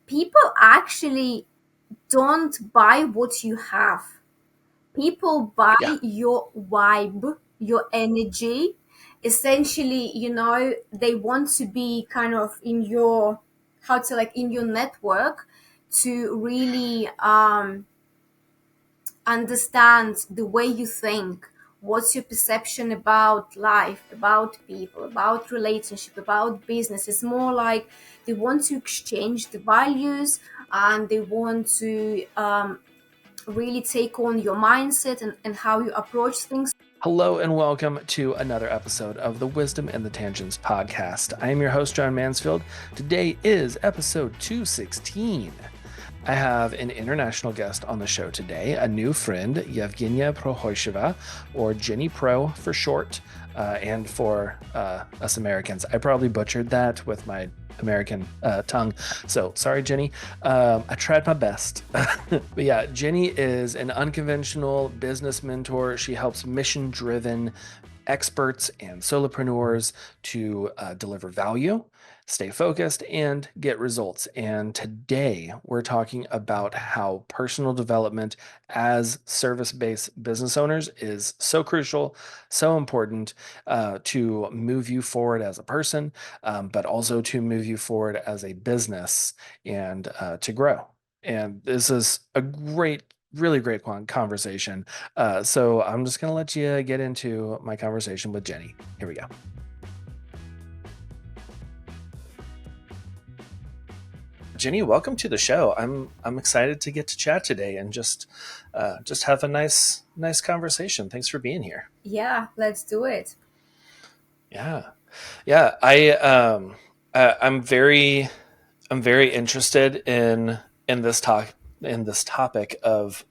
people actually don't buy what you have. People buy Yeah. your vibe, your energy. Essentially, they want to be kind of in your, how to like, in your network to really understand the way you think. What's your perception about life, about people, about relationship, about business? It's more like they want to exchange the values, and they want to really take on your mindset and how you approach things. Hello and welcome to another episode of the Wisdom and the Tangents podcast. I am your host, John Mansfield. Today is episode 216. I have an international guest on the show today, a new friend, Jevgenija Prochoryceva, or Jenny Pro for short, and for us Americans. I probably butchered that with my American tongue, so sorry, Jenny. I tried my best. But yeah, Jenny is an unconventional business mentor. She helps mission-driven experts and solopreneurs to deliver value, stay focused, and get results. And today we're talking about how personal development as service-based business owners is so crucial, so important to move you forward as a person, but also to move you forward as a business and to grow. And this is a really great conversation. So I'm just going to let you get into my conversation with Jenny. Here we go. Jenny, welcome to the show. I'm excited to get to chat today and just have a nice conversation. Thanks for being here. Yeah, let's do it. Yeah. I'm very interested in this topic of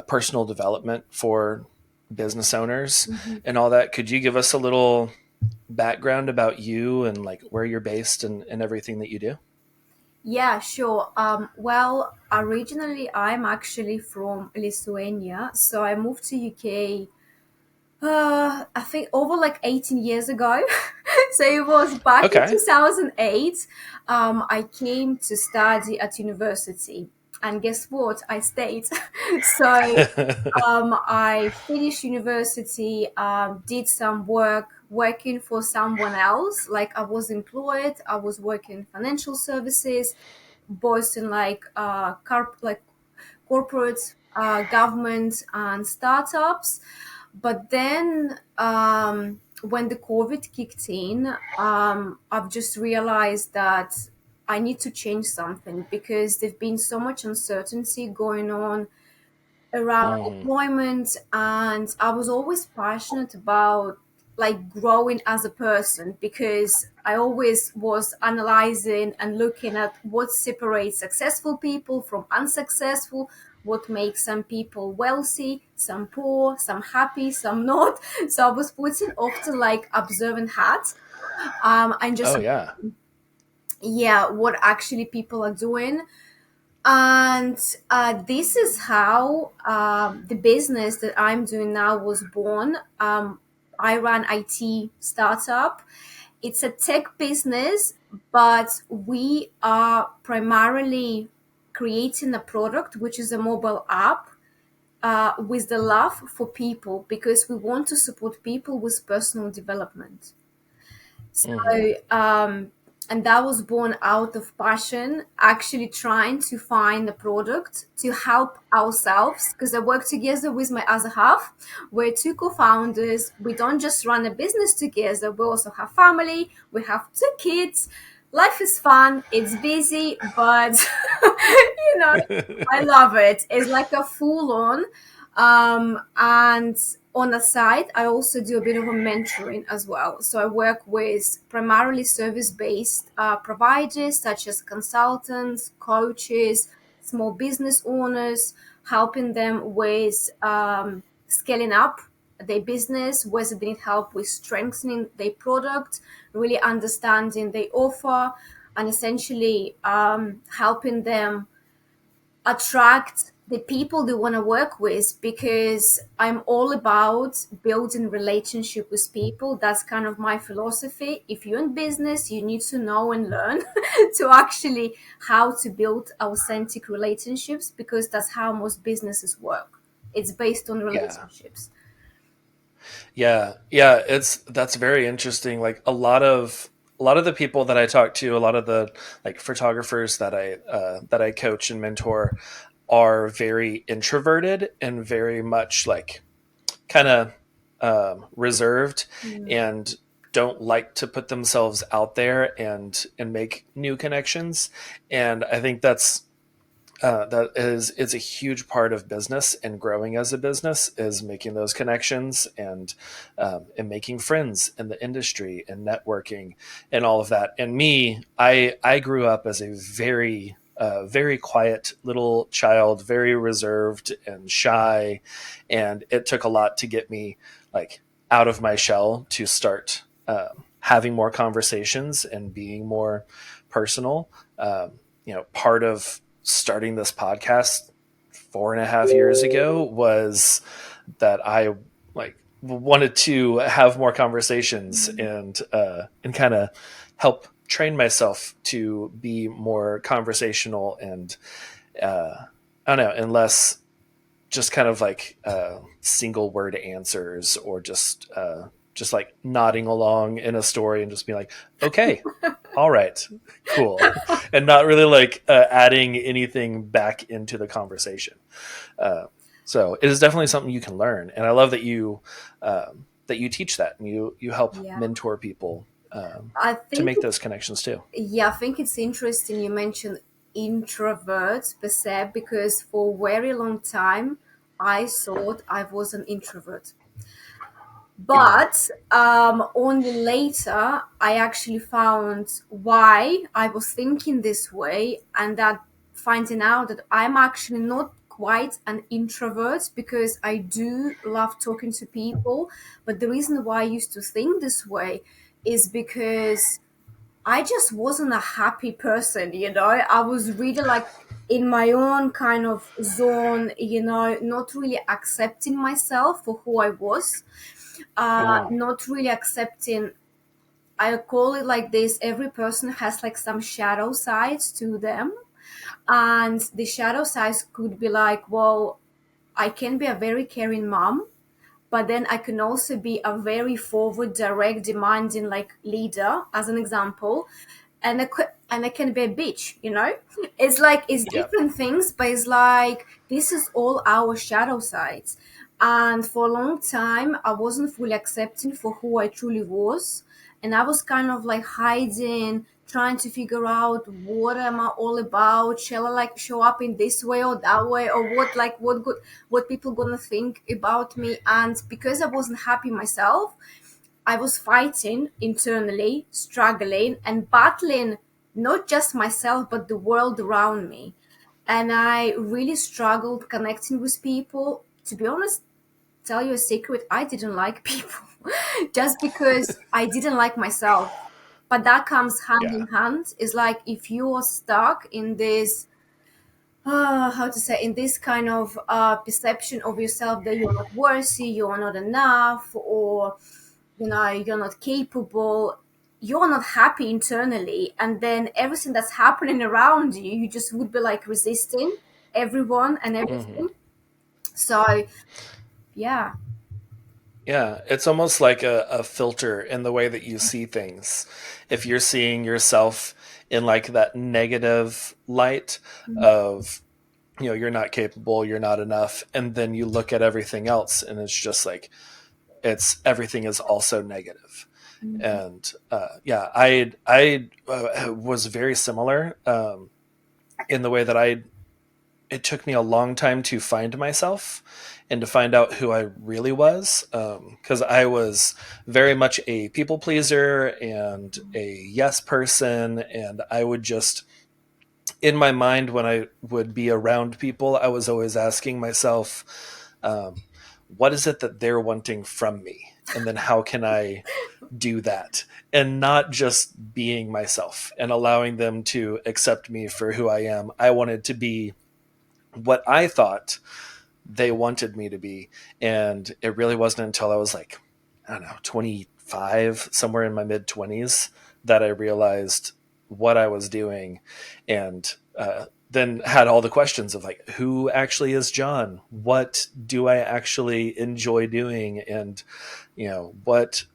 personal development for business owners and all that. Could you give us a little background about you and like where you're based and everything that you do? Yeah, sure. Well, originally I'm actually from Lithuania, so I moved to UK. I think over like 18 years ago. So it was back in Okay. 2008. I came to study at university, and guess what? I stayed. So I finished university, did some work working for someone else. Like I was employed, I was working in financial services, both in like corporate, government, and startups. But then when the COVID kicked in, I've just realized that I need to change something because there's been so much uncertainty going on around Mhm. employment, and I was always passionate about like growing as a person because I always was analyzing and looking at what separates successful people from unsuccessful, what makes some people wealthy, some poor, some happy, some not. So I was putting often like observant hats, and just Oh yeah. yeah, what actually people are doing. And this is how the business that I'm doing now was born. I run IT startup. It's a tech business, but we are primarily creating a product, which is a mobile app, with the love for people because we want to support people with personal development. So, Hmm. and that was born out of passion, actually trying to find a product to help ourselves because I work together with my other half. We're two co-founders. We don't just run a business together, we also have family, we have two kids. Life is fun, it's busy, but you know, I love it. It's like a full on. And on the side, I also do a bit of a mentoring as well. So I work with primarily service-based providers such as consultants, coaches, small business owners, helping them with scaling up their business, whether they need help with strengthening their product, really understanding their offer, and essentially helping them attract the people they want to work with, because I'm all about building relationship with people. That's kind of my philosophy. If you're in business, you need to know and learn to actually how to build authentic relationships, because that's how most businesses work. It's based on Yeah. relationships. Yeah, that's very interesting. Like a lot of the people that I talk to, a lot of the like photographers that I coach and mentor are very introverted and very much like kind of reserved Mm. and don't like to put themselves out there and make new connections. And I think that is it's a huge part of business and growing as a business is making those connections and making friends in the industry and networking and all of that. And me, I grew up as a very quiet little child, very reserved and shy, and it took a lot to get me like out of my shell to start having more conversations and being more personal. Part of starting this podcast 4.5 years ago was that I like wanted to have more conversations and kind of help train myself to be more conversational and I don't know, and less just kind of like single word answers or just like nodding along in a story and just being like, okay, all right, cool, and not really like adding anything back into the conversation. Uh, so it is definitely something you can learn, and I love that you teach that and you help Yeah. mentor people I to think make those connections too. Yeah, I think it's interesting you mentioned introverts per se, because for a very long time I thought I was an introvert. Mm, But only later I actually found why I was thinking this way, and that finding out that I'm actually not quite an introvert, because I do love talking to people. But the reason why I used to think this way is because I just wasn't a happy person, I was really like in my own kind of zone, not really accepting myself for who I was, mm, not really accepting. I call it like this: every person has like some shadow sides to them. And the shadow sides could be like, well, I can be a very caring mom, but then I can also be a very forward, direct, demanding like leader, as an example, and I can be a bitch. It's like it's yeah. different things, but it's like this is all our shadow sides. And for a long time, I wasn't fully accepting for who I truly was, and I was kind of like hiding, trying to figure out what am I all about. Shall I like show up in this way or that way, or what people gonna think about me? And because I wasn't happy myself, I was fighting internally, struggling and battling not just myself but the world around me. And I really struggled connecting with people. To be honest, tell you a secret, I didn't like people just because I didn't like myself. But that comes hand Yeah. in hand. It's like if you are stuck in this, how to say, in this kind of perception of yourself that you're not worthy, you're not enough, or you're not capable, you're not happy internally, and then everything that's happening around you, you just would be like resisting everyone and Hmm. everything. So yeah. Yeah, it's almost like a filter in the way that you see things. If you're seeing yourself in like that negative light of, you're not capable, you're not enough, and then you look at everything else and it's just like it's everything is also negative. Mhm. And yeah, I was very similar in the way that it took me a long time to find myself and to find out who I really was. Because I was very much a people pleaser and a yes person. And I would just, in my mind, when I would be around people, I was always asking myself, what is it that they're wanting from me? And then how can I do that? And not just being myself and allowing them to accept me for who I am. I wanted to be what I thought they wanted me to be. And it really wasn't until I was like, I don't know, 25, somewhere in my mid 20s, that I realized what I was doing. And then had all the questions of like, who actually is John? What do I actually enjoy doing? And, what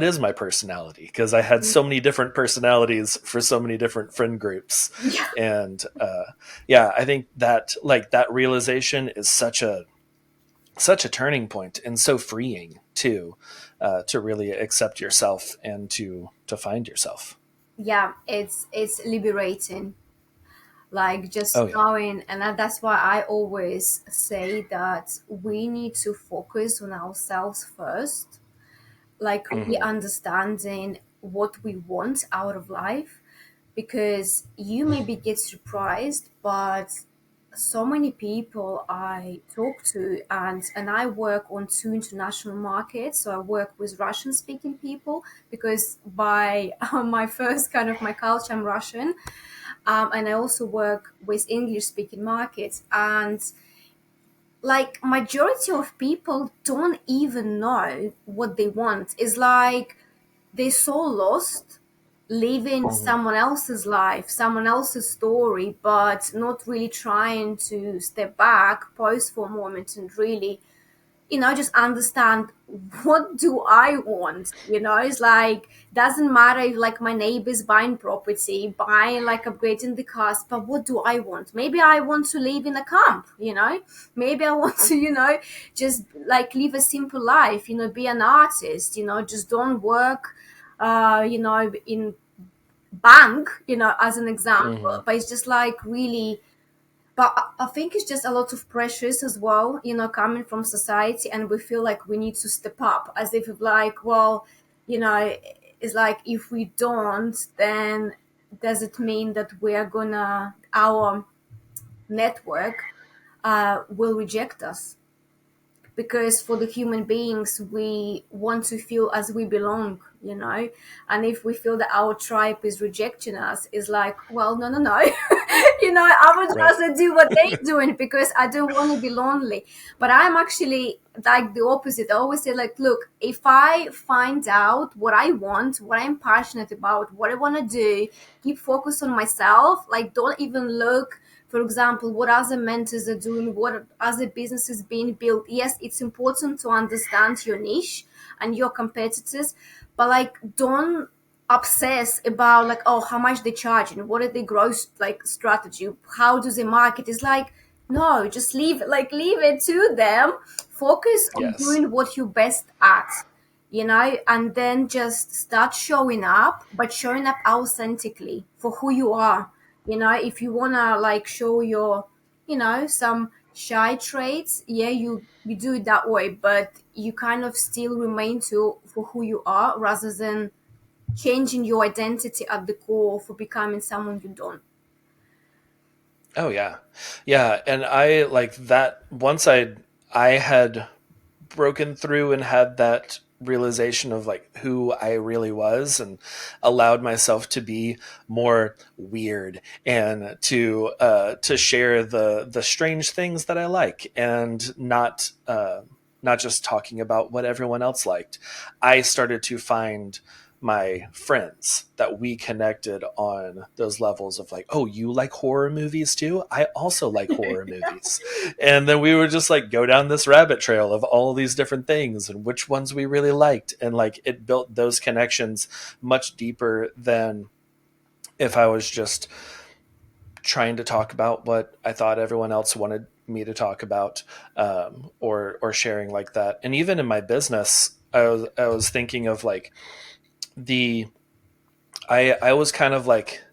is my personality? Because I had so many different personalities for so many different friend groups. Yeah. And yeah, I think that like that realization is such a turning point and so freeing too, to really accept yourself and to find yourself. Yeah, it's liberating, like just Oh yeah. knowing. And that's why I always say that we need to focus on ourselves first, like really Hmm. understanding what we want out of life, because you maybe get surprised, but so many people I talk to, and I work on two international markets. So I work with Russian speaking people, because by my first kind of my culture, I'm Russian. And I also work with English speaking markets. And like majority of people don't even know what they want. It's like they're so lost living Hmm. someone else's life, someone else's story, but not really trying to step back, pause for a moment, and really, just understand, what do I want. It's like, doesn't matter if like my neighbor's buying property, buying like upgrading the cars, but what do I want? Maybe I want to live in a camp. Maybe I want to, just like live a simple life, be an artist, just don't work in bank, as an example. Hmm. But it's just like really, but I think it's just a lot of pressures as well, coming from society, and we feel like we need to step up, as if like, well, you know, it's like if we don't, then does it mean that we are gonna our network will reject us? Because for the human beings, we want to feel as we belong, and if we feel that our tribe is rejecting us, is like, well, no, no, no. I would Right. rather do what they're doing, because I don't want to be lonely. But I'm actually like the opposite. I always say, like, look, if I find out what I want, what I'm passionate about, what I want to do, keep focus on myself, like, don't even look, for example, what other mentors are doing, what other businesses being built. Yes, it's important to understand your niche and your competitors, but like, don't obsess about like, oh, how much they charge and what are the growth like strategy, how do they market. It's like, no, just leave it to them. Focus on Yes. doing what you're best at, and then just start showing up, but showing up authentically for who you are. If you wanna like show your, some shy traits, yeah, you do it that way, but you kind of still remain to for who you are, rather than changing your identity at the core for becoming someone you don't. Oh yeah. Yeah. And I like that once I had broken through and had that realization of like who I really was, and allowed myself to be more weird and to share the strange things that I like, and not just talking about what everyone else liked. I started to find my friends that we connected on those levels of like, oh, you like horror movies too? I also like horror movies. And then we would just like go down this rabbit trail of all these different things and which ones we really liked. And like it built those connections much deeper than if I was just trying to talk about what I thought everyone else wanted me to talk about, or sharing like that. And even in my business, I was thinking of like the I was kind of like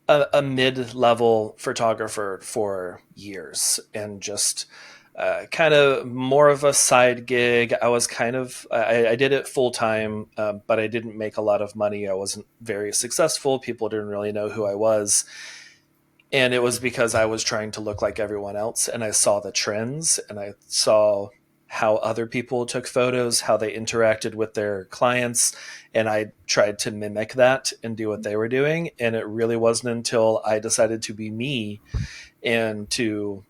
a mid-level photographer for years, and just kind of more of a side gig. I was kind of I did it full time, but I didn't make a lot of money. I wasn't very successful. People didn't really know who I was, and it was because I was trying to look like everyone else, and I saw the trends, and I saw how other people took photos, how they interacted with their clients. And I tried to mimic that and do what they were doing. And it really wasn't until I decided to be me and to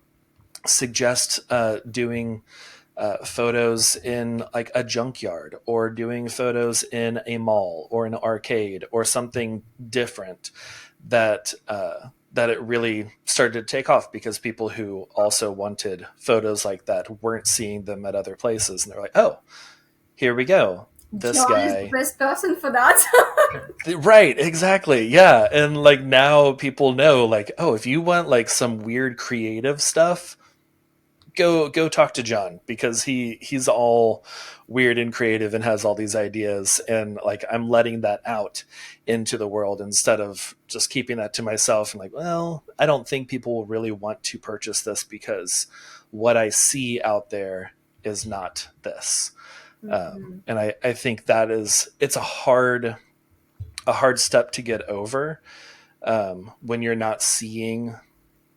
suggest doing photos in like a junkyard, or doing photos in a mall or an arcade or something different, that it really started to take off, because people who also wanted photos like that weren't seeing them at other places, and they're like, oh, here we go, this John is the guy. best person for that. Right, exactly. Yeah. And like now people know, like, oh, if you want like some weird creative stuff, go talk to John, because he's all weird and creative and has all these ideas, and like I'm letting that out into the world instead of just keeping that to myself and like, well, I don't think people will really want to purchase this because what I see out there is not this. Mhm. And I think that it's a hard step to get over, when you're not seeing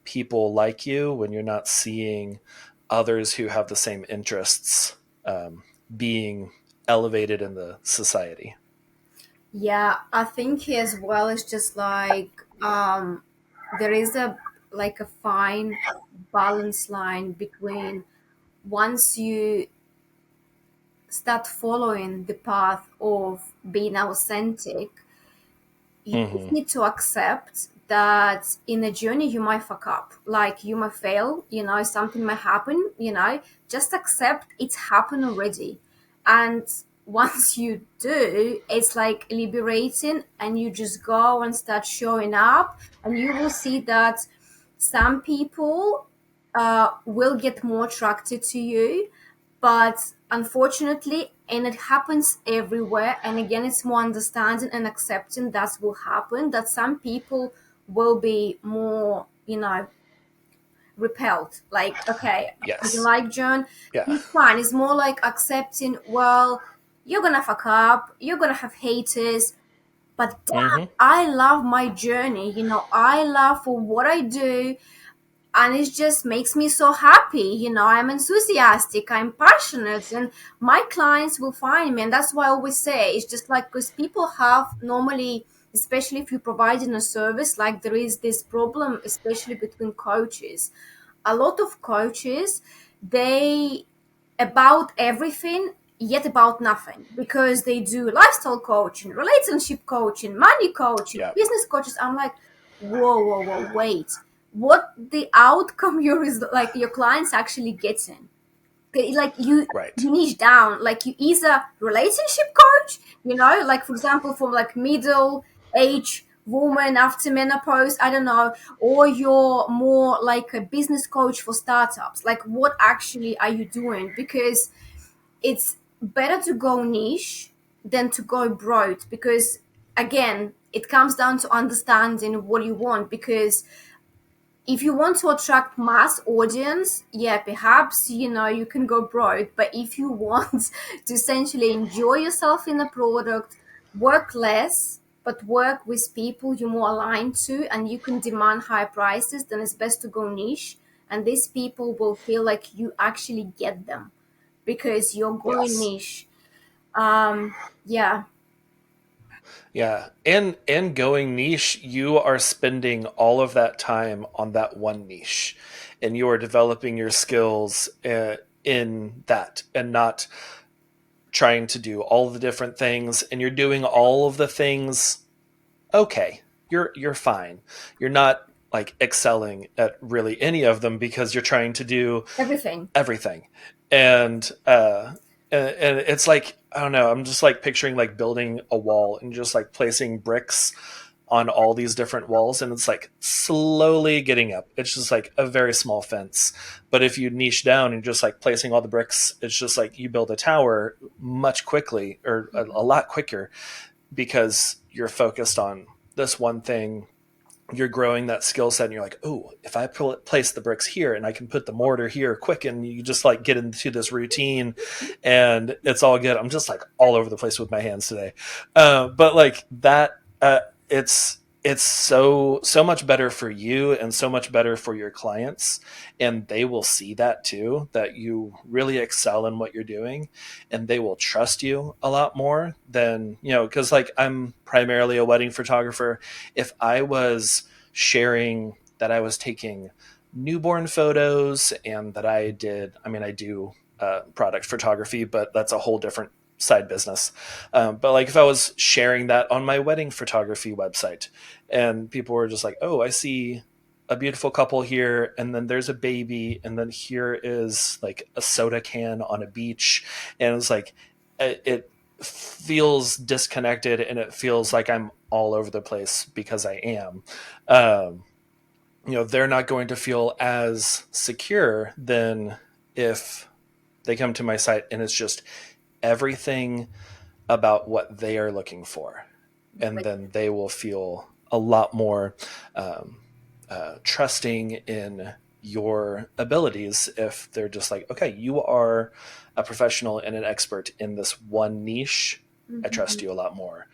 people like you, when you're not seeing others who have the same interests being elevated in the society. Yeah, I think as well it's just like there is a like a fine balance line between once you start following the path of being authentic, you just Mm-hmm. need to accept that in a journey you might fuck up, like you might fail, something might happen, just accept it's happened already. And once you do, it's like liberating, and you just go and start showing up, and you will see that some people will get more attracted to you, but unfortunately, and it happens everywhere, and again it's more understanding and accepting that will happen, that some people will be more repelled, like, okay, I don't Yes. like John. Yeah. It's fine. It's more like accepting, well, you're gonna fuck up, you're gonna have haters, but damn, Mm-hmm. I love my journey, I love for what I do, and it just makes me so happy. I'm enthusiastic, I'm passionate, and my clients will find me. And that's why I always say it's just like, because people have normally, especially if you're providing a service, like there is this problem, especially between coaches. A lot of coaches, they about everything yet about nothing, because they do lifestyle coaching, relationship coaching, money coaching, Yeah. business coaches. I'm like, whoa, whoa, whoa, wait, what the outcome your clients actually getting? Okay, like Right. you niche down, like you either relationship coach, like for example for like middle age woman after menopause, I don't know, or you're more like a business coach for startups. Like what actually are you doing? Because it's better to go niche than to go broad, because again it comes down to understanding what you want. Because if you want to attract mass audience, yeah, perhaps you can go broad. But if you want to essentially enjoy yourself in the product, work less but work with people you're more aligned to, and you can demand high prices, then it's best to go niche. And these people will feel like you actually get them because you're going Yes. niche. Yeah. Yeah. And going niche, you are spending all of that time on that one niche, and you are developing your skills in that, and not trying to do all the different things, and you're doing all of the things okay. You're fine. You're not like excelling at really any of them, because you're trying to do Everything. everything. And and it's like, I don't know, I'm just like picturing like building a wall and just like placing bricks on all these different walls, and it's like slowly getting up. It's just like a very small fence. But if you niche down and just like placing all the bricks, it's just like you build a tower much quickly, or a lot quicker, because you're focused on this one thing. You're growing that skill set, and you're like, oh, if I place the bricks here and I can put the mortar here quick, and you just like get into this routine, and it's all good. I'm just like all over the place with my hands today. But like that, it's it's so much better for you and so much better for your clients, and they will see that too, that you really excel in what you're doing, and they will trust you a lot more than, because like I'm primarily a wedding photographer. If I was sharing that I was taking newborn photos and that I do product photography, but that's a whole different side business. But like if I was sharing that on my wedding photography website, and people were just like, "Oh, I see a beautiful couple here, and then there's a baby, and then here is like a soda can on a beach," and it's like it feels disconnected, and it feels like I'm all over the place because I am. Um, they're not going to feel as secure than if they come to my site and it's just everything about what they are looking for, and Like, then they will feel a lot more um, trusting in your abilities if they're just like, okay, you are a professional and an expert in this one niche. I trust mhm. you a lot more.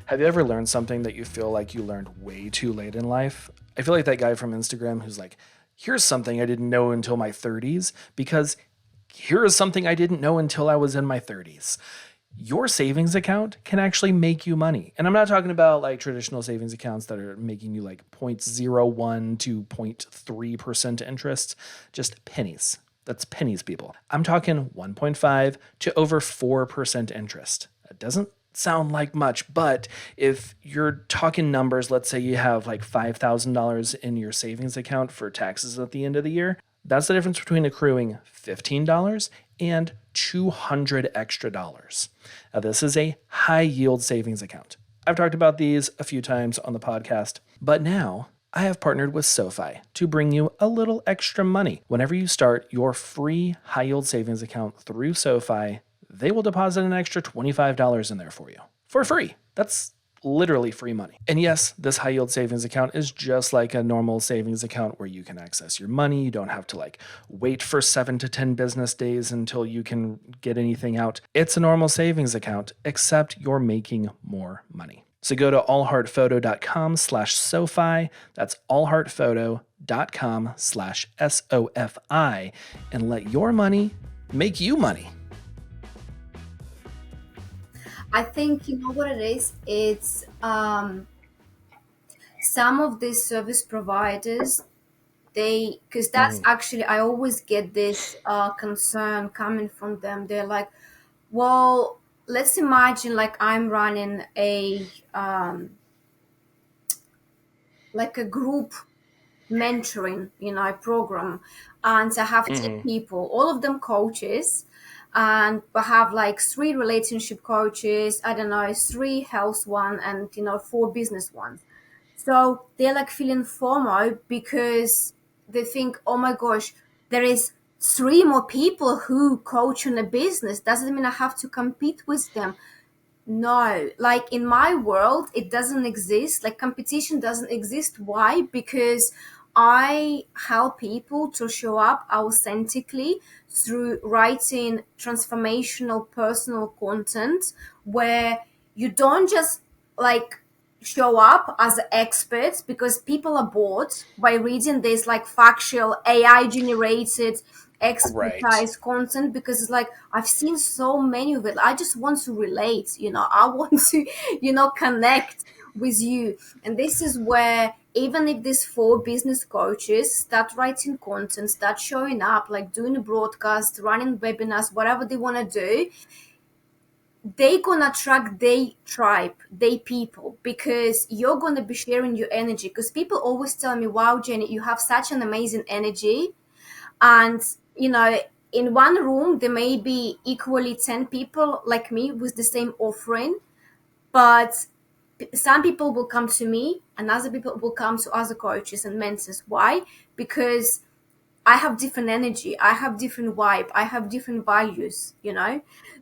Have you ever learned something that you feel like you learned way too late in life? I feel like that guy from Instagram who's like, here's something I didn't know until my 30s, because here is something I didn't know until I was in my 30s. Your savings account can actually make you money. And I'm not talking about like traditional savings accounts that are making you like 0.01 to 0.3% interest, just pennies. That's pennies, people. I'm talking 1.5 to over 4% interest. It doesn't sound like much, but if you're talking numbers, let's say you have like $5,000 in your savings account for taxes at the end of the year, that's the difference between accruing $15 and 200 extra dollars. Now, this is a high yield savings account. I've talked about these a few times on the podcast, but now I have partnered with SoFi to bring you a little extra money. Whenever you start your free high yield savings account through SoFi, they will deposit an extra $25 in there for you for free. That's literally free money. And yes, this high yield savings account is just like a normal savings account where you can access your money. You don't have to like wait for 7 to 10 business days until you can get anything out. It's a normal savings account, except you're making more money. So go to allheartphoto.com/SoFi. That's allheartphoto.com/SOFI and let your money make you money. I think you know what it is. It's some of these service providers, they, because that's Mm-hmm. actually, I always get this concern coming from them. They're like, well, let's imagine like I'm running a like a group mentoring, program, and I have 10 Mm-hmm. people, all of them coaches, and I have like three relationship coaches, I don't know, three health one, and four business ones. So they're like feeling FOMO because they think, oh my gosh, there is three more people who coach on a business. Doesn't mean I have to compete with them. No, like in my world, it doesn't exist. Like competition doesn't exist. Why? Because I help people to show up authentically through writing transformational personal content where you don't just like show up as experts, because people are bored by reading this like factual AI generated Right. expertise content, because it's like I've seen so many of it. I just want to relate, I want to, connect with you. And this is where, even if these four business coaches start writing content, start showing up, like doing a broadcast, running webinars, whatever they want to do, they gonna attract their tribe, their people, because you're gonna be sharing your energy. Because people always tell me, wow, Jenny, you have such an amazing energy. And you know in one room there may be equally 10 people like me with the same offering, but some people will come to me and other people will come to other coaches and mentors. Why? Because I have different energy, I have different vibe, I have different values.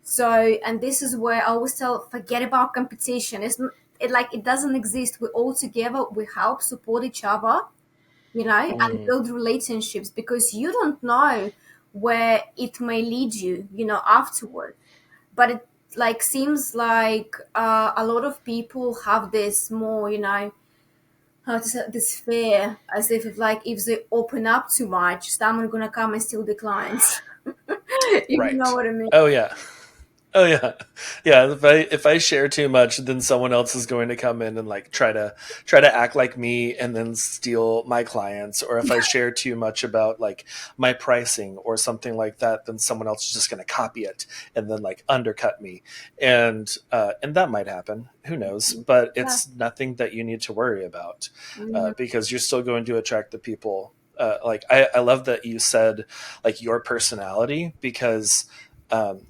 So, and this is where I always tell, forget about competition. It doesn't exist. We're all together, we help support each other, and Mm-hmm. build relationships, because you don't know where it may lead you, afterward. But like seems like a lot of people have this more, how to say, this fear, as if like if they open up too much, someone gonna come and steal the clients. If you know Right. what I mean. Oh yeah. Oh yeah, yeah. If I share too much, then someone else is going to come in and like try to act like me and then steal my clients. Or if I share too much about like my pricing or something like that, then someone else is just going to copy it and then like undercut me. And that might happen. Who knows? But Yeah. it's nothing that you need to worry about, Mm, because you're still going to attract the people. I love that you said like your personality, because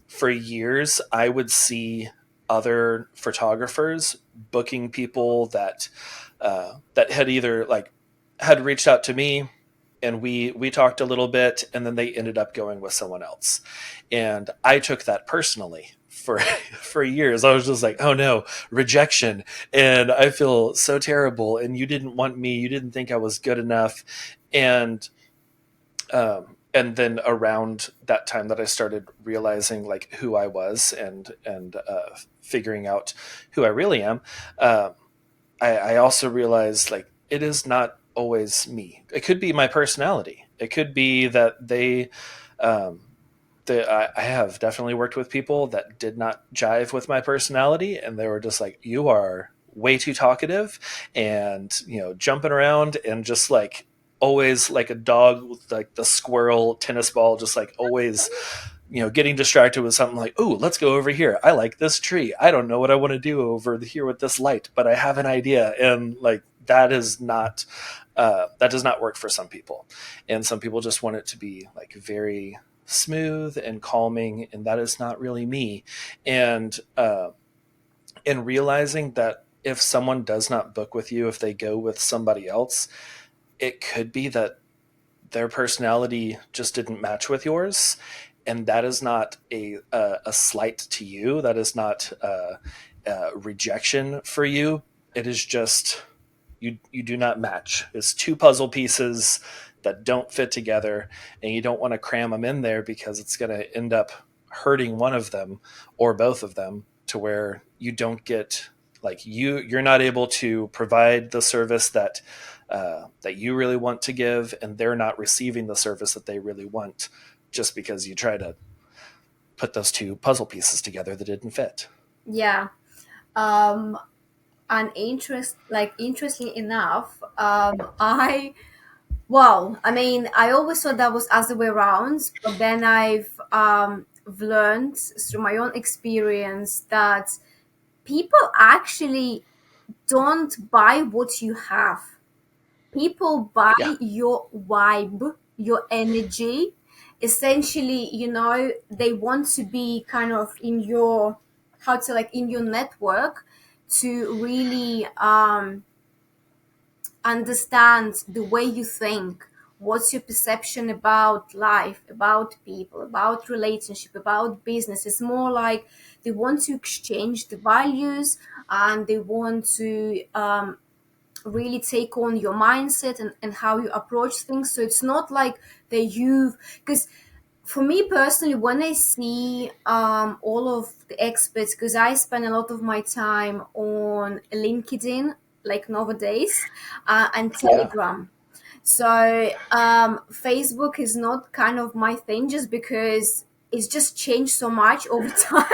for years, I would see other photographers booking people that had either like had reached out to me, and we talked a little bit, and then they ended up going with someone else, and I took that personally for for years. I was just like, oh no, rejection, and I feel so terrible, and you didn't want me, you didn't think I was good enough. And then around that time that I started realizing like who I was, and figuring out who I really am, I also realized like it is not always me. It could be my personality. It could be that um, I have definitely worked with people that did not jive with my personality, and they were just like, "You are way too talkative, and jumping around, and just like always like a dog with like the squirrel tennis ball, just like always." Getting distracted with something like, "Oh, let's go over here. I like this tree. I don't know what I want to do over here with this light, but I have an idea." And like that does not work for some people, and some people just want it to be like very smooth and calming, and that is not really me. And realizing that if someone does not book with you, if they go with somebody else, it could be that their personality just didn't match with yours, and that is not a slight to you. That is not rejection for you. It is just you do not match. It's two puzzle pieces that don't fit together, and you don't want to cram them in there, because it's going to end up hurting one of them or both of them, to where you don't get like you're not able to provide the service that you really want to give, and they're not receiving the service that they really want, just because you try to put those two puzzle pieces together that didn't fit. yeah. Um, and interestingly enough, I mean, I always thought that was other way around, but then I've learned through my own experience that people actually don't buy what you have. People buy Yeah. your vibe, your energy. Essentially, they want to be kind of in your, how to like, in your network, to really understand the way you think. What's your perception about life, about people, about relationship, about business? It's more like they want to exchange the values, and they want to really take on your mindset, and how you approach things. So it's not like because for me personally, when I see all of the experts, because I spend a lot of my time on LinkedIn, like nowadays, and Yeah. Telegram. So Facebook is not kind of my thing, just because it's just changed so much over time.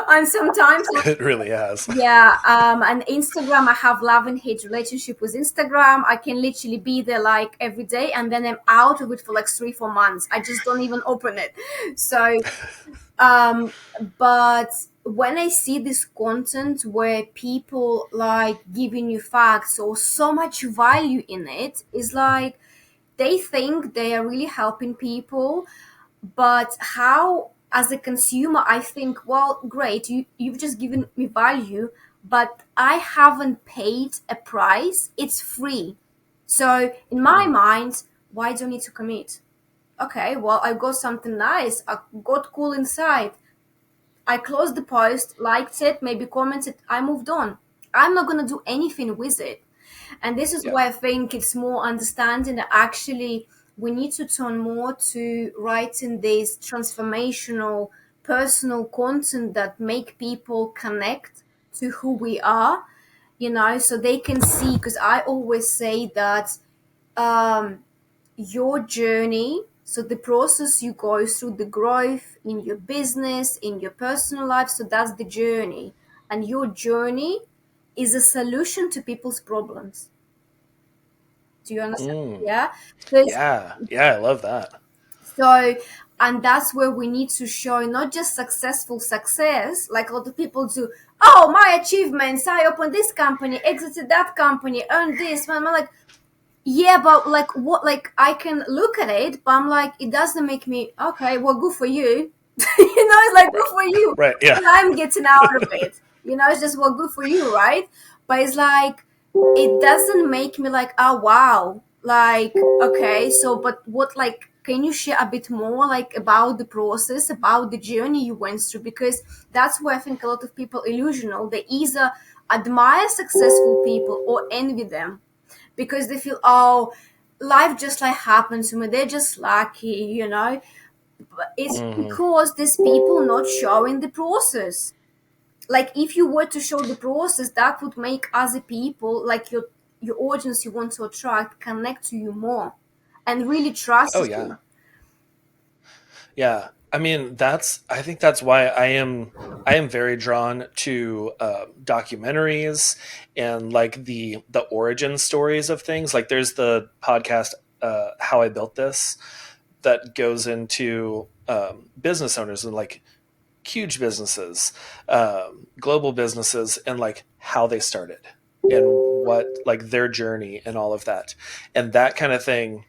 And sometimes, It really has. yeah, and Instagram, I have love and hate relationship with Instagram. I can literally be there like every day, and then I'm out of it for like 3 4 months. I just don't even open it. So um but when I see this content where people like giving you facts or so much value in it, is like they think they are really helping people. But how, as a consumer, I think, well, great, you've just given me value, but I haven't paid a price. It's free. So in my Mhm. mind, why do I need to commit? Okay, well, I got something nice. I got cool inside. I closed the post, liked it, maybe commented, I moved on. I'm not going to do anything with it. And this is Yeah. why I think it's more understanding that actually we need to turn more to writing these transformational personal content that make people connect to who we are, so they can see. Because I always say that um, your journey, so the process you go through, the growth in your business, in your personal life, so that's the journey. And your journey is a solution to people's problems. Do you understand? Mm. Yeah. Because Yeah. Yeah. I love that. so, and that's where we need to show not just successful success, like other people do. Oh, my achievements! I opened this company, exited that company, earned this. And I'm like, yeah, but like what? Like I can look at it, but I'm like, it doesn't make me okay. Well, good for you. It's like Right. good for you. Right. Yeah. What I'm getting out of it. It's just well, good for you, right? But it's like it doesn't make me like, oh wow, like okay. So, but what like? Can you share a bit more like about the process, about the journey you went through? Because that's where I think a lot of people illusional. They either admire successful people or envy them because they feel, oh, life just like happens to me, they're just lucky. But it's Hmm. because these people not showing the process. Like if you were to show the process, that would make other people, like your audience you want to attract, connect to you more and really Oh trust yeah. you. Yeah. I mean, I think that's why I am very drawn to documentaries and like the origin stories of things. Like there's the podcast How I Built This that goes into business owners and like huge businesses, global businesses, and like how they started and what like their journey and all of that. And that kind of thing,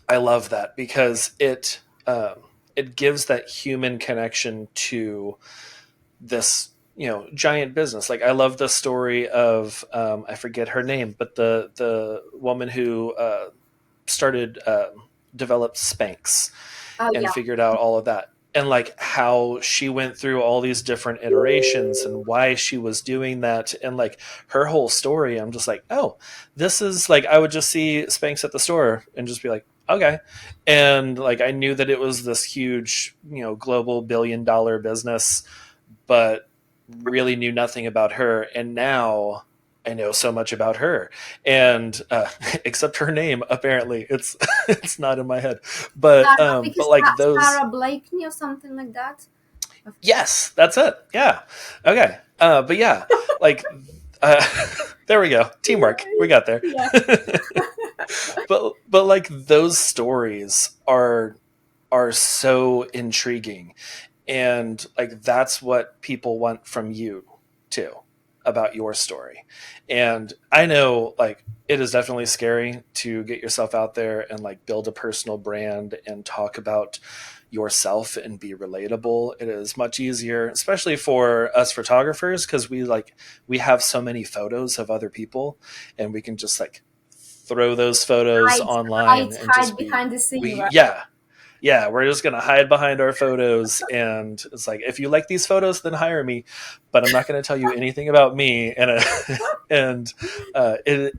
I love that because it gives that human connection to this giant business. Like I love the story of I forget her name, but the woman who started developed Spanx Oh and yeah. figured out all of that, and like how she went through all these different iterations and why she was doing that, and like her whole story. I'm just like, oh, this is like, I would just see Spanx at the store and just be like, okay. And like I knew that it was this huge global $1 billion business, but really knew nothing about her. And now I know so much about her, and except her name, apparently it's it's not in my head. Yeah, But I think but it's like those, Sarah Blakeney or something like that. yes, that's it. Yeah, okay. But yeah, like uh, there we go, teamwork. We got there. Yeah. But like those stories are so intriguing, and like that's what people want from you too, about your story. And I know like it is definitely scary to get yourself out there and like build a personal brand and talk about yourself and be relatable. It is much easier, especially for us photographers, because we have so many photos of other people, and we can just like throw those photos hide hide online and hide just be behind the scene, we right? yeah, yeah, we're just gonna hide behind our photos, and it's like, if you like these photos, then hire me, but I'm not gonna tell you anything about me. And and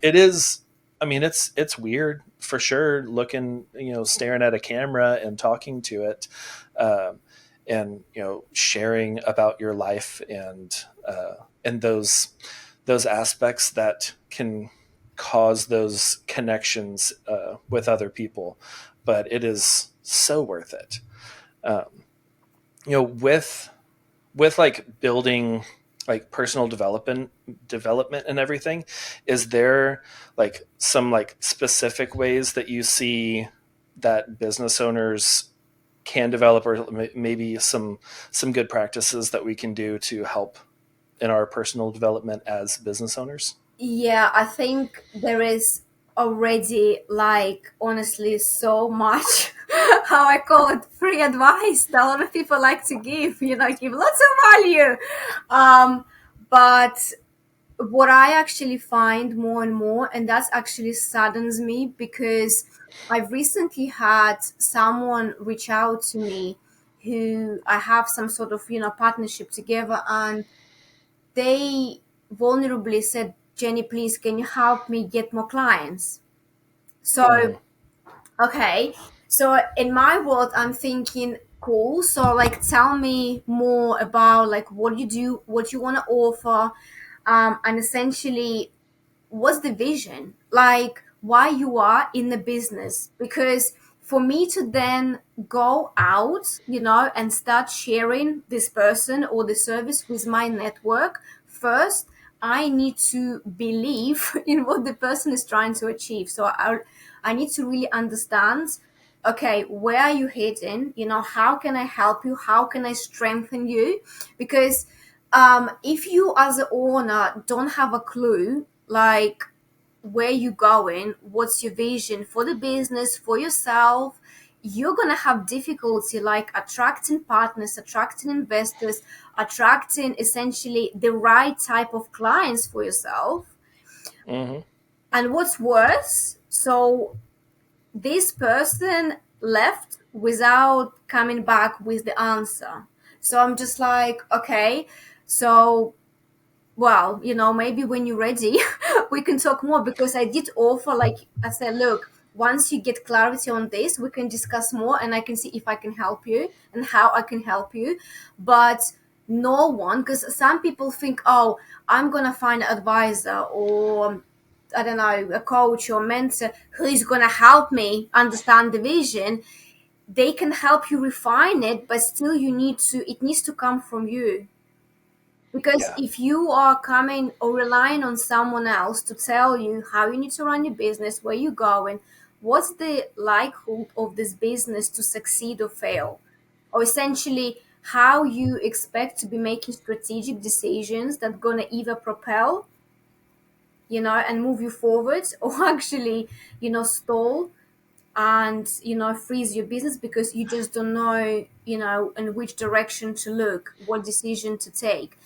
it is. I mean, it's weird for sure. Looking, staring at a camera and talking to it, um, and sharing about your life and those aspects that can cause those connections with other people, but it is so worth it. Um, with like building like personal development and everything, is there like some like specific ways that you see that business owners can develop, or maybe some good practices that we can do to help in our personal development as business owners? Yeah, I think there is already like honestly so much how I call it free advice that a lot of people like to give, give lots of value. Um, but what I actually find more and more, and that actually saddens me because I've recently had someone reach out to me who I have some sort of partnership together, and they vulnerably said, Jenny, please, can you help me get more clients? So, Mm-hmm. okay. So, in my world, I'm thinking, Cool. So, like, tell me more about like what you do, what you want to offer, and essentially, what's the vision? Like, why you are in the business? Because for me to then go out, and start sharing this person or the service with my network, first, I need to believe in what the person is trying to achieve. So I need to really understand, okay, where are you heading? How can I help you? How can I strengthen you? Because if you as an owner don't have a clue, like, where you going, what's your vision for the business, for yourself, you're gonna have difficulty like attracting partners, attracting investors, attracting essentially the right type of clients for yourself. Hmm. And what's worse, so this person left without coming back with the answer. So I'm just like, okay, so, well, maybe when you're ready, we can talk more, because I did offer, like I said, look, once you get clarity on this, we can discuss more and I can see if I can help you and how I can help you. But no one, because some people think, oh, I'm going to find an advisor or, I don't know, a coach or mentor who is going to help me understand the vision. They can help you refine it, but still it needs to come from you. Because Yeah. if you are coming or relying on someone else to tell you how you need to run your business, where you're going, what's the likelihood of this business to succeed or fail? Or essentially, how you expect to be making strategic decisions that gonna either propel, and move you forward, or actually, stall and freeze your business because you just don't know in which direction to look, what decision to take.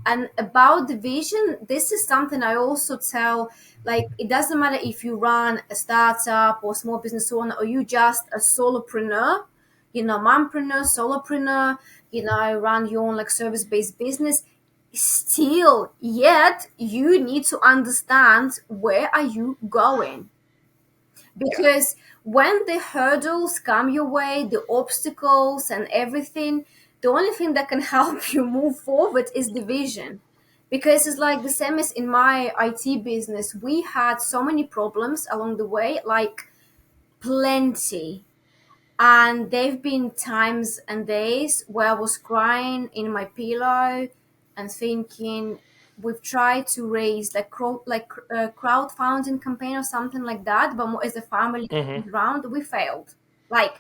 And about the vision, this is something I also tell, like, it doesn't matter if you run a startup or small business owner or you just a solopreneur, mompreneur, solopreneur, run your own like service-based business. Still yet you need to understand where are you going, Yeah. because when the hurdles come your way, the obstacles and everything, the only thing that can help you move forward is the vision. Because it's like the same as in my IT business, we had so many problems along the way, like plenty. And there've been times and days where I was crying in my pillow and thinking, we've tried to raise like crowdfunding campaign or something like that, but more as a family Hmm. round, we failed. Like,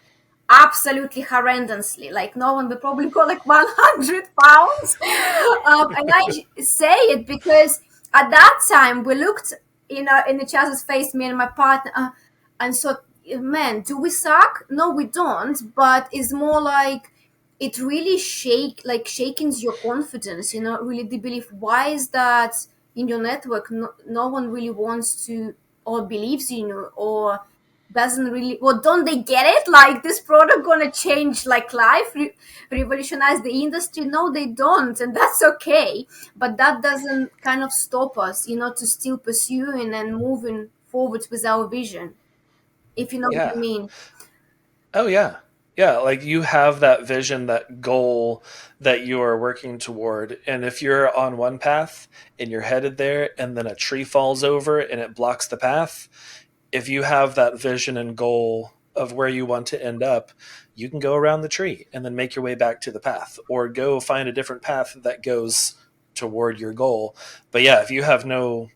absolutely horrendously. Like, no one, we probably got like £100. And I say it because at that time we looked, in each other's face, me and my partner, and so, man, do we suck? No, we don't. But it's more like it really shakens your confidence. Really the belief. Why is that in your network? No one really wants to or believes in you or doesn't really. Well, don't they get it? Like, this product gonna change like life, revolutionize the industry? No, they don't, and that's okay. But that doesn't kind of stop us, to still pursuing and moving forward with our vision, if you know what I Yeah. mean. Oh yeah. Yeah, like you have that vision, that goal that you are working toward. And if you're on one path and you're headed there and then a tree falls over and it blocks the path, if you have that vision and goal of where you want to end up, you can go around the tree and then make your way back to the path or go find a different path that goes toward your goal. But yeah, if you have no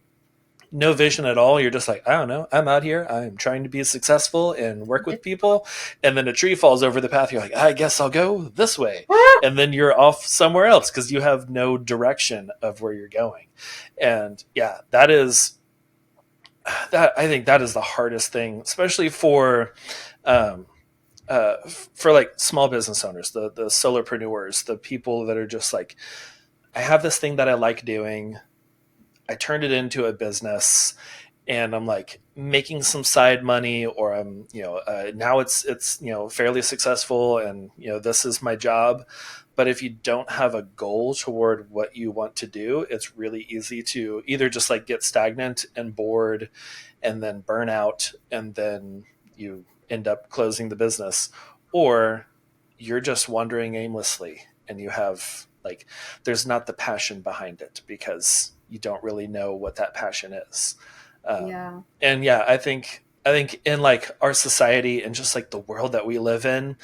vision at all, you're just like, I don't know, I'm out here, I'm trying to be successful and work with people, and then a tree falls over the path, you're like, I guess I'll go this way, and then you're off somewhere else because you have no direction of where you're going. And yeah, that I think that is the hardest thing, especially um, for like small business owners, the solopreneurs, the people that are just like, I have this thing that I like doing, I turned it into a business, and I'm like making some side money, or I'm, now it's fairly successful, and this is my job. But if you don't have a goal toward what you want to do, it's really easy to either just like get stagnant and bored, and then burn out, and then you end up closing the business, or you're just wandering aimlessly, and you have like, there's not the passion behind it because you don't really know what that passion is. Yeah. And yeah, I think in like our society and just like the world that we live in,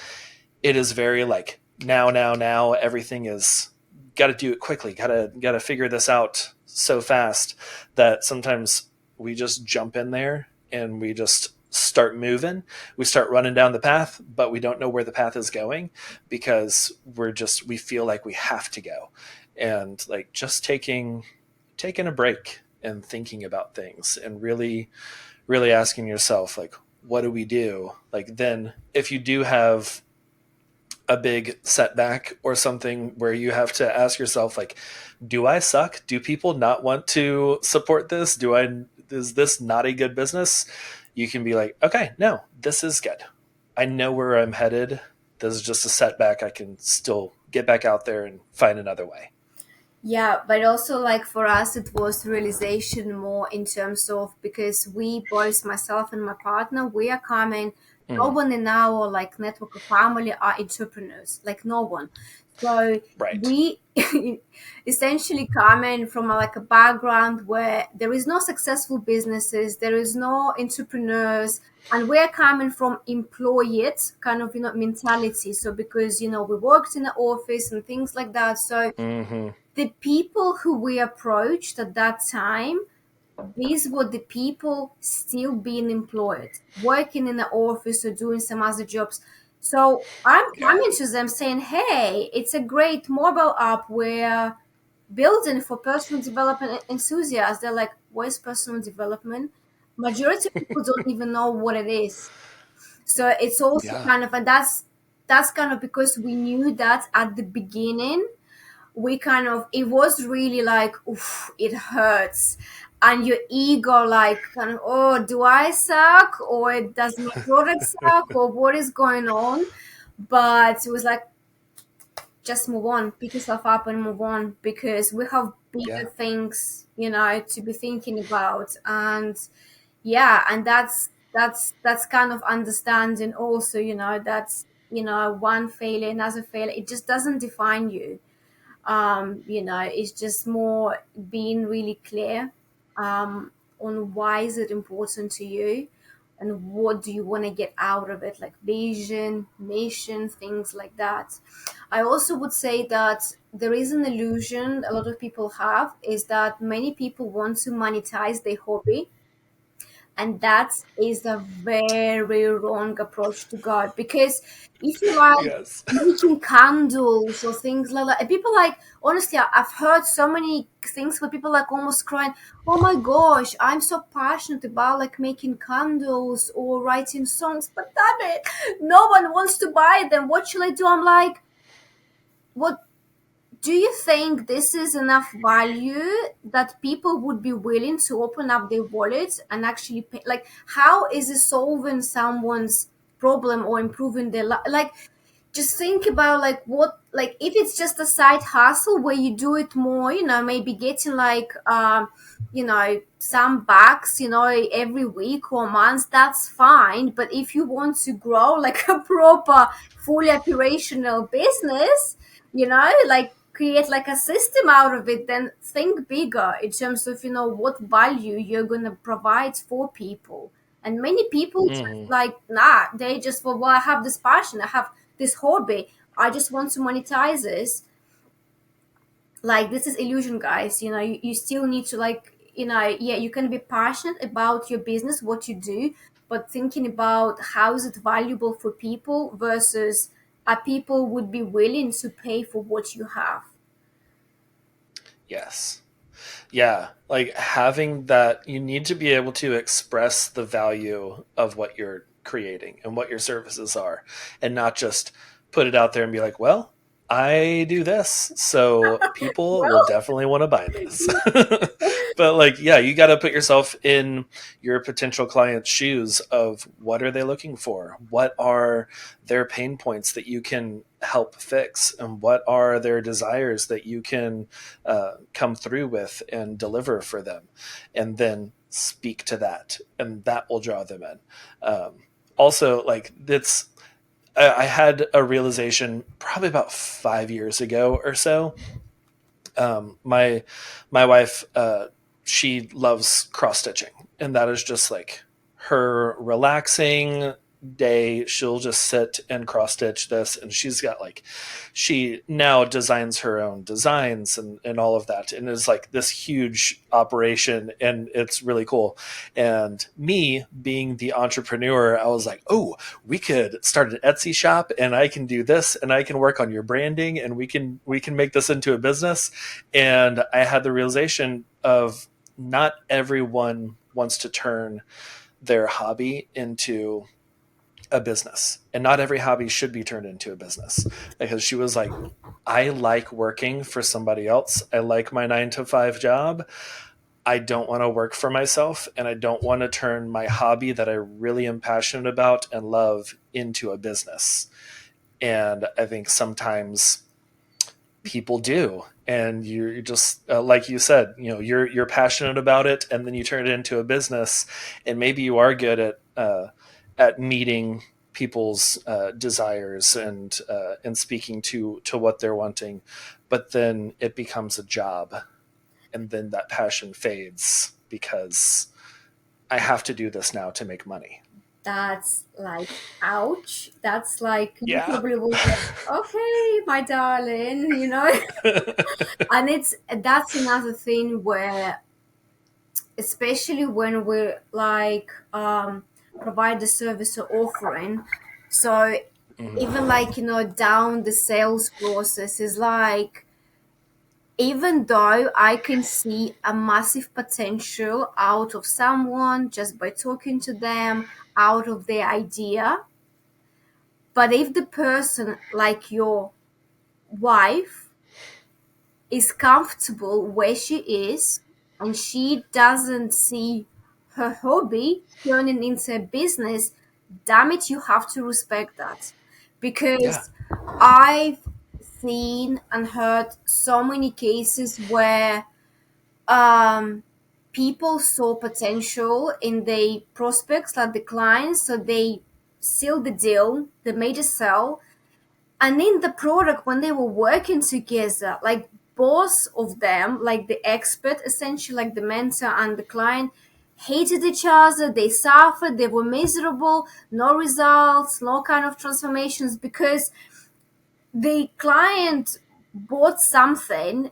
it is very like now everything is, got to do it quickly, got to figure this out so fast that sometimes we just jump in there and we just start moving, we start running down the path, but we don't know where the path is going because we feel like we have to go. And like just taking a break and thinking about things and really asking yourself like, what do we do? Like, then if you do have a big setback or something where you have to ask yourself like, do I suck? Do people not want to support this? Is this not a good business? You can be like, okay, no, this is good. I know where I'm headed. This is just a setback. I can still get back out there and find another way. Yeah, but also like for us, it was realization more in terms of, because we both, myself and my partner, we are coming. No Mm, one in our like network of family are entrepreneurs, like no one. So right. we essentially coming from like a background where there is no successful businesses, there is no entrepreneurs, and we're coming from employed kind of mentality. So because we worked in the office and things like that, so Hmm. the people who we approached at that time, these were the people still being employed, working in the office or doing some other jobs. So I'm Yeah. coming to them saying, hey, it's a great mobile app we're building for personal development enthusiasts. They're like, what is personal development? Majority of people don't even know what it is. So it's also Yeah. kind of, and that's kind of because we knew that at the beginning we kind of, it was really like, oof, it hurts, and your ego like kind of, oh, do I suck, or does my product suck, or what is going on? But it was like, just move on, pick yourself up and move on, because we have Yeah. bigger things to be thinking about. And yeah, and that's kind of understanding also, that's one failure, another failure, it just doesn't define you. It's just more being really clear on why is it important to you, and what do you want to get out of it, like vision, mission, things like that. I also would say that there is an illusion a lot of people have, is that many people want to monetize their hobby, and that is a very wrong approach to God. Because if you like Yes. making candles or things like that, and people like, honestly, I've heard so many things where people like almost crying, oh my gosh, I'm so passionate about like making candles or writing songs, but damn it, no one wants to buy them. What should I do? I'm like, what, do you think this is enough value that people would be willing to open up their wallets and actually pay? Like, how is it solving someone's problem or improving their life? Like, just think about like what, like if it's just a side hustle where you do it more, maybe getting like some bucks, every week or month, that's fine. But if you want to grow like a proper fully operational business, like create like a system out of it, then think bigger in terms of what value you're going to provide for people. And many people just Hmm. like, nah, they just, well, I have this passion, I have this hobby, I just want to monetize this. Like, this is illusion, guys. You still need to like, yeah, you can be passionate about your business, what you do, but thinking about how is it valuable for people versus are people would be willing to pay for what you have. Yes. Yeah, like having that, you need to be able to express the value of what you're creating and what your services are, and not just put it out there and be like, well, I do this, so people will Well, definitely want to buy this. But like, yeah, you got to put yourself in your potential client's shoes of what are they looking for? What are their pain points that you can help fix? And what are their desires that you can come through with and deliver for them, and then speak to that, and that will draw them in. Also, like, it's, I had a realization probably about 5 years ago or so. My wife, she loves cross stitching, and that is just like her relaxing day. She'll just sit and cross stitch this, and she's got like, she now designs her own designs and all of that, and it's like this huge operation, and it's really cool. And me being the entrepreneur, I was like, oh, we could start an Etsy shop, and I can do this, and I can work on your branding, and we can make this into a business. And I had the realization of not everyone wants to turn their hobby into a business, and not every hobby should be turned into a business. Because she was like, I like working for somebody else, I like my 9 to 5 job, I don't want to work for myself, and I don't want to turn my hobby that I really am passionate about and love into a business. And I think sometimes people do, and you're just like you said, you're passionate about it, and then you turn it into a business, and maybe you are good at meeting people's desires and speaking to what they're wanting, but then it becomes a job, and then that passion fades because I have to do this now to make money. That's like, ouch. That's like, you Yeah. probably was like, okay, my darling, you know? And that's another thing where, especially when we're like, provide the service or offering. So Mhm. even like, down the sales process is like, even though I can see a massive potential out of someone just by talking to them, out of their idea, but if the person, like your wife, is comfortable where she is and she doesn't see her hobby turning into a business, damn it, you have to respect that. Yeah. Because I've seen and heard so many cases where um, people saw potential in the prospects, like the clients, so they sealed the deal, they made a sell, and in the product when they were working together, like both of them, like the expert, essentially like the mentor and the client, hated each other, they suffered, they were miserable, no results, no kind of transformations, because the client bought something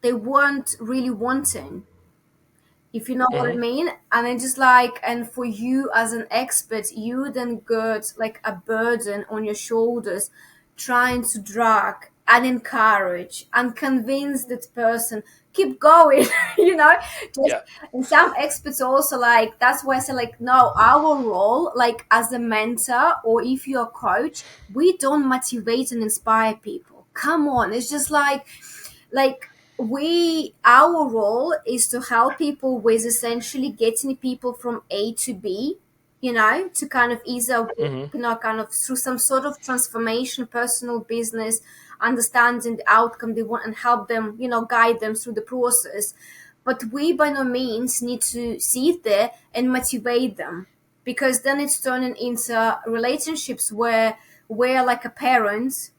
they weren't really wanting, if you know what I Hmm. mean. And it's just like, and for you as an expert, you then got like a burden on your shoulders, trying to drag and encourage and convince that person keep going, you know. Just, Yeah. and some experts also like, that's why I say like, no, our role, like as a mentor or if you're a coach, we don't motivate and inspire people. Come on, it's just like we, our role is to help people with essentially getting people from A to B, to kind of ease our way, Hmm. kind of through some sort of transformation, personal, business, understanding the outcome they want and help them, guide them through the process. But we by no means need to sit there and motivate them, because then it's turning into relationships where we're like a parent,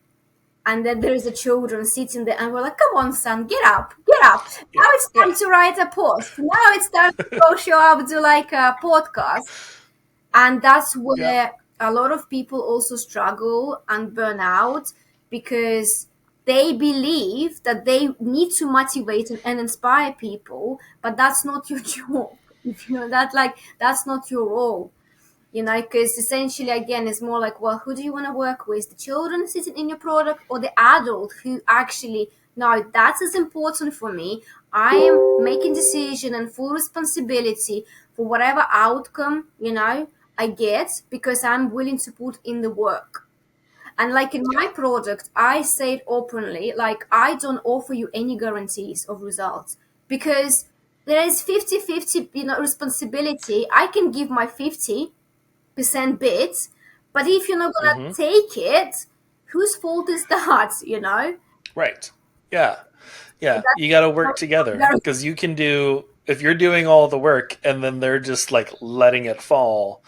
and then there is a children sitting there and we're like, come on son, get up, now Yeah. it's Yeah. time to write a post, now it's time to go show up, do like a podcast. And that's Yeah. where a lot of people also struggle and burn out, because they believe that they need to motivate and inspire people, but that's not your job. If you know that, like, that's not your role, because essentially, again, it's more like, well, who do you want to work with? The children sitting in your product or the adult who actually, no, that's as important for me. I am making decision and full responsibility for whatever outcome, I get, because I'm willing to put in the work. And like in my Yeah. product, I said openly, like, I don't offer you any guarantees of results, because there is 50-50, responsibility. I can give my 50% bit, but if you're not gonna Hmm. take it, whose fault is that? Right. Yeah. So Yeah. You got to work together, that's because you can do, if you're doing all the work and then they're just like letting it fall,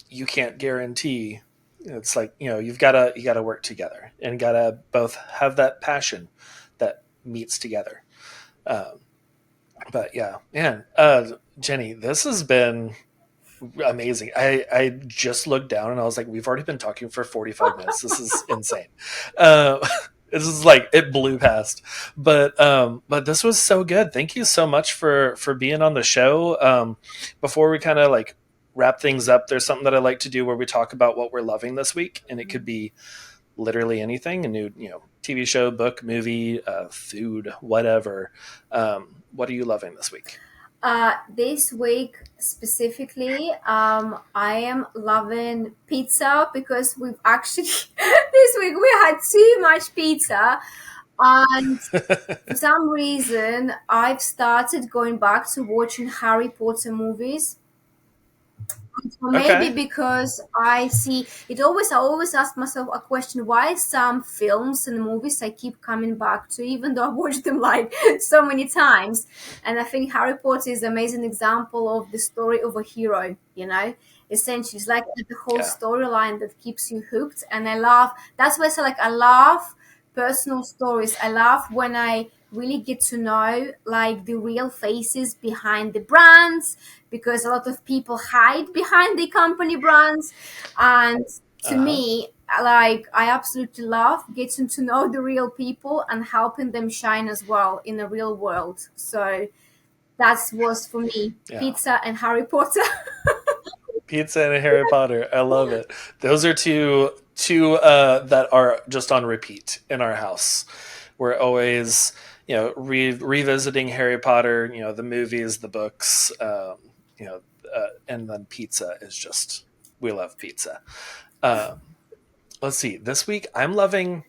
you can't guarantee. It's like, you gotta work together and gotta both have that passion that meets together. Um, but yeah, man, Jenny, this has been amazing. I just looked down and I was like, we've already been talking for 45 minutes. This is insane. Uh, this is like it blew past, but this was so good. Thank you so much for being on the show. Before we kind of like wrap things up, there's something that I like to do where we talk about what we're loving this week, and it could be literally anything, a new TV show, book, movie, food, whatever. What are you loving this week? This week specifically, I am loving pizza because we've actually this week we had too much pizza, and for some reason I've started going back to watching Harry Potter movies. Or maybe Okay. because I see it always, I always ask myself a question: why some films and movies I keep coming back to, even though I've watched them like so many times. And I think Harry Potter is an amazing example of the story of a hero. Essentially, it's like the whole Yeah. storyline that keeps you hooked. And I love that's why I say like I love personal stories. I love when I really get to know like the real faces behind the brands, because a lot of people hide behind the company brands. And to Uh huh. me, like I absolutely love getting to know the real people and helping them shine as well in the real world. So that was for me Yeah. pizza and Harry Potter. Pizza and Harry Potter. I love it. Those are two that are just on repeat in our house. We're always revisiting Harry Potter. The movies, the books. And then pizza is just we love pizza. Um, let's see. This week I'm loving.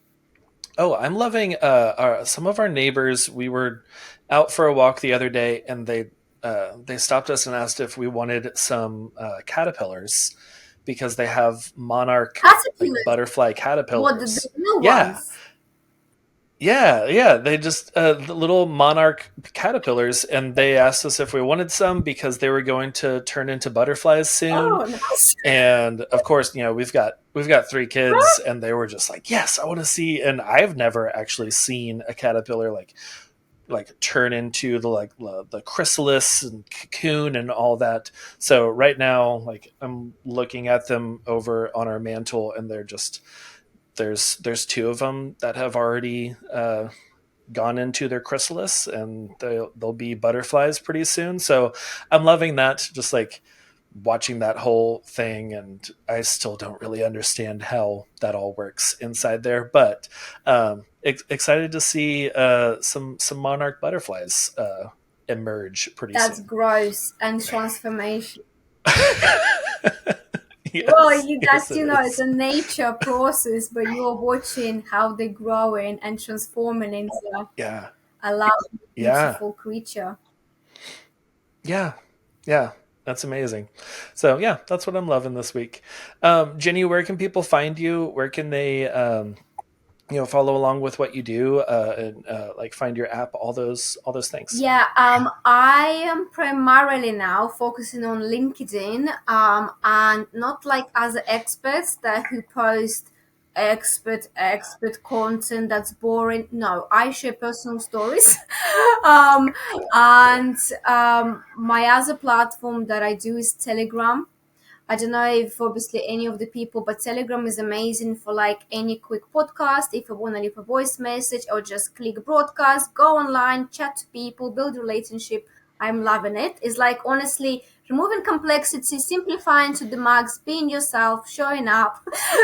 Oh, I'm loving some of our neighbors. We were out for a walk the other day, and they stopped us and asked if we wanted some caterpillars because they have monarch like Caterpillars, butterfly what the caterpillars. real Yeah, ones? yeah, yeah. They just the little monarch caterpillars, and they asked us if we wanted some because they were going to turn into butterflies soon. Oh, nice. And of course, we've got three kids, and they were just like, "Yes, I want to see." And I've never actually seen a caterpillar like turn into the chrysalis and cocoon and all that. So right now, like I'm looking at them over on our mantle, and they're just there's two of them that have already gone into their chrysalis, and they'll be butterflies pretty soon. So I'm loving that, just like watching that whole thing, and I still don't really understand how that all works inside there, but excited to see some monarch butterflies emerge pretty That's soon. gross and transformation. Well, Yes, yes, that's it it's is. a nature process, but you're watching how they're growing and transforming into Yeah, a lovely, yeah, beautiful creature. yeah, yeah. That's amazing. So yeah, that's what I'm loving this week. Jenny, where can people find you? Where can they follow along with what you do, and like find your app, all those things? Yeah, I am primarily now focusing on LinkedIn, and not like other experts that who post expert content that's boring. No, I share personal stories. um, and my other platform that I do is Telegram. I don't know if obviously any of the people, but Telegram is amazing for like any quick podcast. If I want to leave a voice message or just click broadcast, go online, chat to people, build relationship. I'm loving it. It's like honestly removing complexity, simplifying to the max, being yourself, showing up.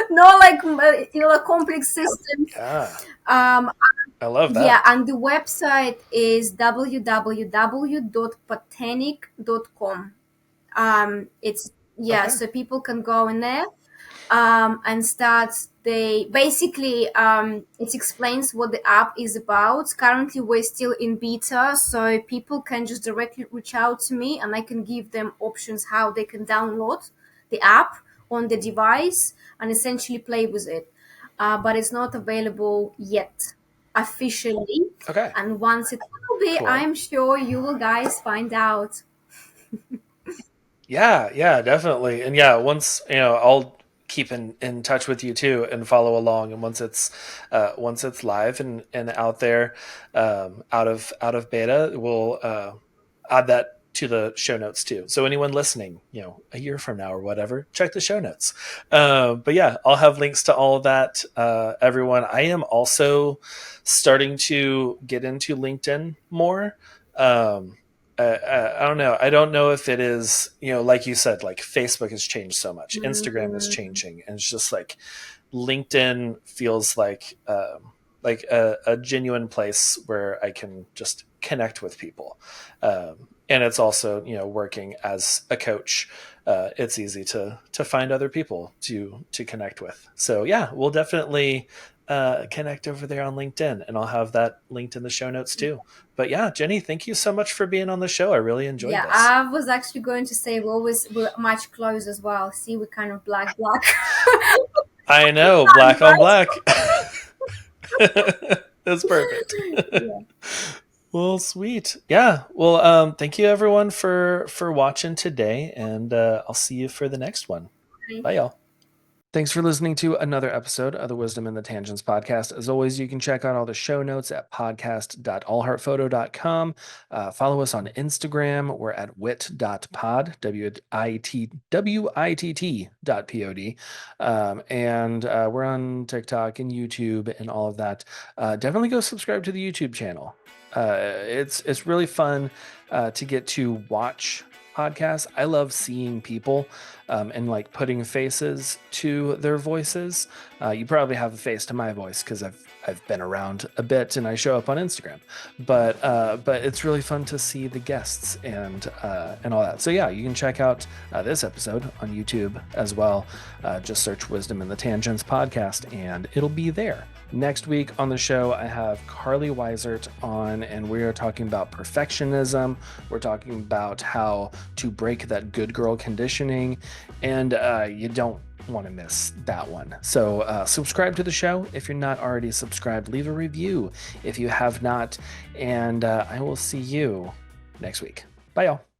No like like complex systems. Yeah, Um, I love yeah, that. and the website is www.potenic.com. It's yeah, Okay. so people can go in there and start. They basically it explains what the app is about. Currently we're still in beta, so people can just directly reach out to me and I can give them options how they can download the app on the device and essentially play with it. But it's not available yet officially, Okay. and once it will be, Cool. I'm sure you will guys find out. Yeah, yeah, definitely. And yeah, once I'll keep in touch with you too and follow along. And once it's live and out there, out of beta, we'll add that to the show notes too. So anyone listening, a year from now or whatever, check the show notes. But yeah, I'll have links to all of that. Everyone, I am also starting to get into LinkedIn more. I don't know. I don't know if it is, like you said, like Facebook has changed so much. Instagram is Mm, changing. And it's just like LinkedIn feels like a genuine place where I can just connect with people. And it's also, working as a coach. It's easy to find other people to connect with. So yeah, we'll definitely connect over there on LinkedIn, and I'll have that linked in the show notes too. But yeah, Jenny, thank you so much for being on the show. I really enjoyed yeah, this. I was actually going to say we're much close as well. See, we're kind of black. I know, black on black. That's perfect. Yeah. Well, sweet. Yeah. Well, thank you everyone for watching today, and I'll see you for the next one. Bye, y'all. Thanks for listening to another episode of the Wisdom in the Tangents podcast. As always, you can check out all the show notes at podcast.allheartphoto.com. Follow us on Instagram. We're at wit.pod, WITT.pod. And we're on TikTok and YouTube and all of that. Definitely go subscribe to the YouTube channel. It's really fun to get to watch podcasts. I love seeing people and like putting faces to their voices. You probably have a face to my voice because I've been around a bit and I show up on Instagram. But it's really fun to see the guests and all that. So yeah, you can check out this episode on YouTube as well. Just search Wisdom in the Tangents podcast and it'll be there. Next week on the show, I have Carly Weisert on, and we are talking about perfectionism. We're talking about how to break that good girl conditioning, and you don't want to miss that one. So subscribe to the show if you're not already subscribed. Leave a review if you have not, and I will see you next week. Bye, y'all.